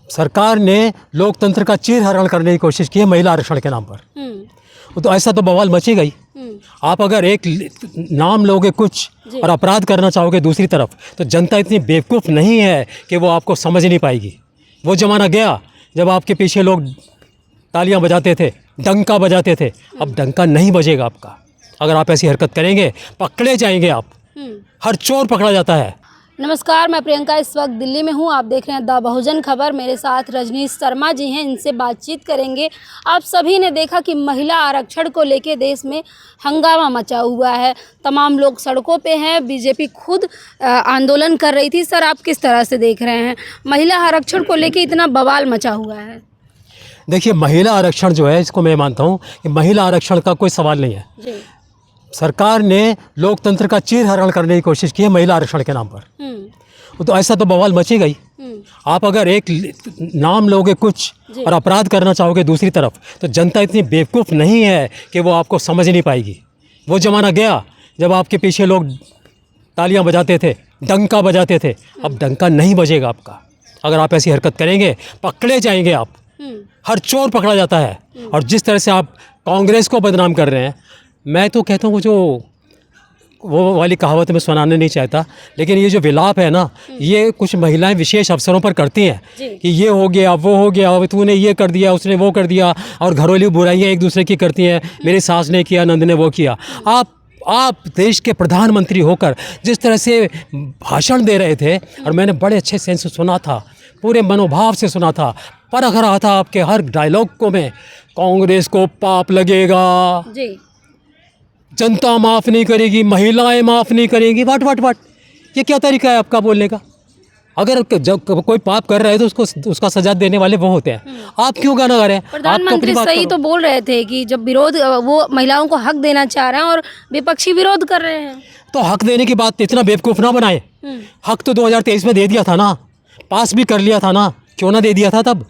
सरकार ने लोकतंत्र का चीरहरण करने की कोशिश की है महिला आरक्षण के नाम पर। तो ऐसा तो बवाल मचेगा ही। आप अगर एक नाम लोगे कुछ और अपराध करना चाहोगे दूसरी तरफ, तो जनता इतनी बेवकूफ़ नहीं है कि वो आपको समझ नहीं पाएगी। वो ज़माना गया जब आपके पीछे लोग तालियां बजाते थे, डंका बजाते थे। अब डंका नहीं बजेगा आपका। अगर आप ऐसी हरकत करेंगे पकड़े जाएंगे आप। हर चोर पकड़ा जाता है। नमस्कार, मैं प्रियंका इस वक्त दिल्ली में हूँ। आप देख रहे हैं द बहुजन खबर। मेरे साथ रजनीश शर्मा जी हैं, इनसे बातचीत करेंगे। आप सभी ने देखा कि महिला आरक्षण को लेके देश में हंगामा मचा हुआ है। तमाम लोग सड़कों पे हैं। बीजेपी खुद आंदोलन कर रही थी। सर, आप किस तरह से देख रहे हैं महिला आरक्षण को लेके इतना बवाल मचा हुआ है? देखिए, महिला आरक्षण जो है, इसको मैं मानता हूँ कि महिला आरक्षण का कोई सवाल नहीं है जी। सरकार ने लोकतंत्र का चीरहरण करने की कोशिश की है महिला आरक्षण के नाम पर। तो ऐसा तो बवाल मचेगा ही। आप अगर एक नाम लोगे कुछ और अपराध करना चाहोगे दूसरी तरफ, तो जनता इतनी बेवकूफ़ नहीं है कि वो आपको समझ नहीं पाएगी। वो ज़माना गया जब आपके पीछे लोग तालियां बजाते थे, डंका बजाते थे। अब डंका नहीं बजेगा आपका। अगर आप ऐसी हरकत करेंगे पकड़े जाएंगे आप। हर चोर पकड़ा जाता है। और जिस तरह से आप कांग्रेस को बदनाम कर रहे हैं, मैं तो कहता हूँ जो वो वाली कहावत मैं सुनाने नहीं चाहता, लेकिन ये जो विलाप है ना, ये कुछ महिलाएं विशेष अवसरों पर करती हैं कि ये हो गया, वो हो गया, तूने ये कर दिया, उसने वो कर दिया, और घरेलू बुराइयां एक दूसरे की करती हैं। मेरी सास ने किया, नंद ने वो किया। आप देश के प्रधानमंत्री होकर जिस तरह से भाषण दे रहे थे, और मैंने बड़े अच्छे सेंस से सुना था, पूरे मनोभाव से सुना था, परख रहा था आपके हर डायलॉग को मैं। कांग्रेस को पाप लगेगा जी, जनता माफ़ नहीं करेगी, महिलाएं माफ़ नहीं करेंगी, वट। ये क्या तरीका है आपका बोलने का? अगर जब कोई पाप कर रहा है तो उसका सजा देने वाले वो होते हैं। आप क्यों गाना गा रहे हैं? प्रधानमंत्री सही तो बोल रहे थे कि जब विरोध, वो महिलाओं को हक देना चाह रहे हैं और विपक्षी विरोध कर रहे हैं। तो हक देने की बात इतना बेवकूफ़ ना बनाए। हक तो 2023 में दे दिया था ना, पास भी कर लिया था ना, क्यों ना दे दिया था तब?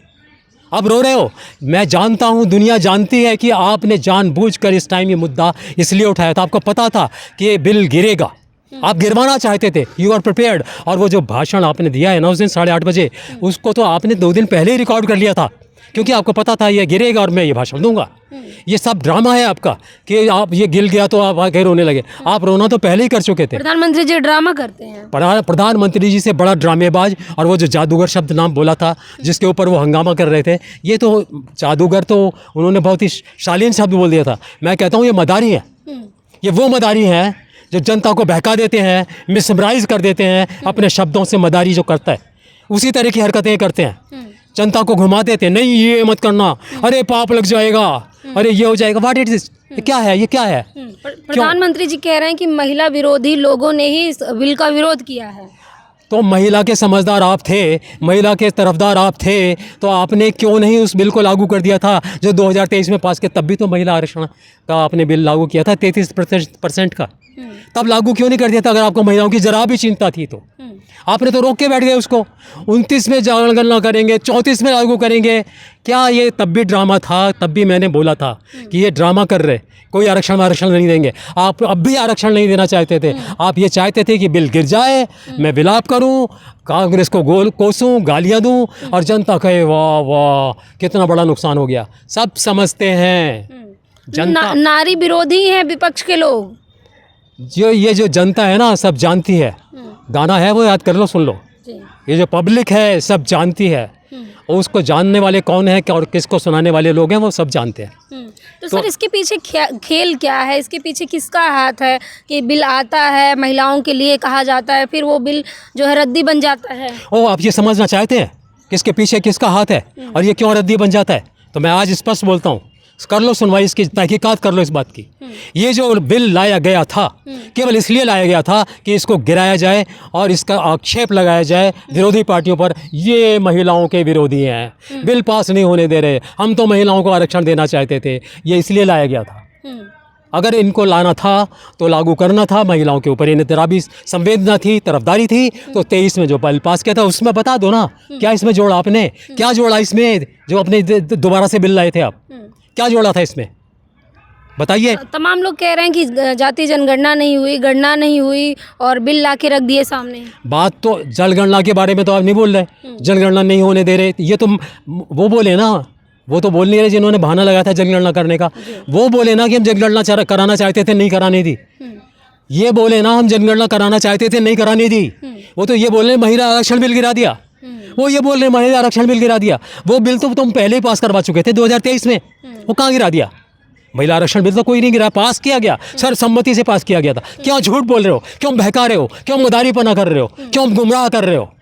अब रो रहे हो। मैं जानता हूँ, दुनिया जानती है कि आपने जानबूझकर इस टाइम ये मुद्दा इसलिए उठाया था। आपको पता था कि ये बिल गिरेगा, आप गिरवाना चाहते थे, यू आर प्रिपेयर्ड। और वो जो भाषण आपने दिया है ना उस दिन 8:30 बजे, उसको तो आपने 2 दिन पहले ही रिकॉर्ड कर लिया था, क्योंकि आपको पता था ये गिरेगा और मैं ये भाषण दूंगा। ये सब ड्रामा है आपका कि आप ये गिर गया तो आप आगे रोने लगे। आप रोना तो पहले ही कर चुके थे। प्रधानमंत्री जी ड्रामा करते हैं। प्रधानमंत्री जी से बड़ा ड्रामेबाज। और वो जो जादूगर शब्द नाम बोला था जिसके ऊपर वो हंगामा कर रहे थे, ये तो जादूगर तो उन्होंने बहुत ही शालीन शब्द बोल दिया था। मैं कहता हूँ ये मदारी है। ये वो मदारी हैं जो जनता को बहका देते हैं, मिसमराइज कर देते हैं अपने शब्दों से। मदारी जो करता है उसी तरह की हरकतें करते हैं, जनता को घुमा देते हैं। नहीं, ये मत करना, अरे पाप लग जाएगा, अरे ये हो जाएगा। What it is? ये क्या है? ये क्या है? प्रधानमंत्री जी कह रहे हैं कि महिला विरोधी लोगों ने ही इस बिल का विरोध किया है। तो महिला के समझदार आप थे, महिला के तरफदार आप थे, तो आपने क्यों नहीं उस बिल को लागू कर दिया था जो 2023 में पास किया? तब भी तो महिला आरक्षण का आपने बिल लागू किया था 33% का। तब लागू क्यों नहीं कर दिया था? अगर आपको महिलाओं की जरा भी चिंता थी तो आपने तो रोक के बैठ गए उसको। 29 में जनगणना करेंगे, 34 में लागू करेंगे। क्या ये तब भी ड्रामा था? तब भी मैंने बोला था कि ये ड्रामा कर रहे, कोई आरक्षण नहीं देंगे। आप अब भी आरक्षण नहीं देना चाहते थे। आप ये चाहते थे कि बिल गिर जाए, मैं विलाप करूं, कांग्रेस को गोल कोसूं, गालियां दूं, और जनता कहे वाह वाह कितना बड़ा नुकसान हो गया। सब समझते हैं जनता। नारी विरोधी हैं विपक्ष के लोग। ये जो जनता है ना, सब जानती है। गाना है वो याद कर लो, सुन लो। ये जो पब्लिक है सब जानती है। और उसको जानने वाले कौन है और किसको सुनाने वाले लोग हैं वो सब जानते हैं। तो सर, इसके पीछे खेल क्या है? इसके पीछे किसका हाथ है कि बिल आता है, महिलाओं के लिए कहा जाता है, फिर वो बिल जो है रद्दी बन जाता है? आप ये समझना चाहते हैं किसके पीछे किसका हाथ है और ये क्यों रद्दी बन जाता है? तो मैं आज स्पष्ट बोलता हूँ, कर लो सुनवाई, इसकी तहकीकात कर लो इस बात की। ये जो बिल लाया गया था केवल इसलिए लाया गया था कि इसको गिराया जाए और इसका आक्षेप लगाया जाए विरोधी पार्टियों पर, ये महिलाओं के विरोधी हैं, बिल पास नहीं होने दे रहे, हम तो महिलाओं को आरक्षण देना चाहते थे। ये इसलिए लाया गया था। अगर इनको लाना था तो लागू करना था, महिलाओं के ऊपर इन्हें जरा भी संवेदना थी, तरफदारी थी, तो 23 में जो बिल पास किया था उसमें बता दो ना, क्या इसमें जोड़ा आपने? क्या जोड़ा इसमें जो अपने दोबारा से बिल लाए थे आप? क्या जोड़ा था इसमें? बताइए। तमाम लोग कह रहे हैं कि जाति जनगणना नहीं हुई, गणना नहीं हुई और बिल ला के रख दिए सामने। बात तो जनगणना के बारे में तो आप नहीं बोल रहे, जनगणना नहीं होने दे रहे, ये तो वो बोले ना, वो तो बोल नहीं रहे जिन्होंने बहाना लगाया था जनगणना करने का। वो बोले ना कि हम जनगणना कराना चाहते थे, नहीं कराने दी। ये बोले ना हम जनगणना कराना चाहते थे, नहीं कराने दी। वो तो ये बोल रहे महिला आरक्षण बिल गिरा दिया। वो ये बोल रहे महिला आरक्षण बिल गिरा दिया। वो बिल तो तुम पहले ही पास करवा चुके थे 2023 में, वो कहाँ गिरा दिया? महिला आरक्षण बिल तो कोई नहीं गिरा, पास किया गया, सर्वसम्मति से पास किया गया था। क्यों झूठ बोल रहे हो, क्यों बहका रहे हो, क्यों मदारीपना कर रहे हो, क्यों गुमराह कर रहे हो?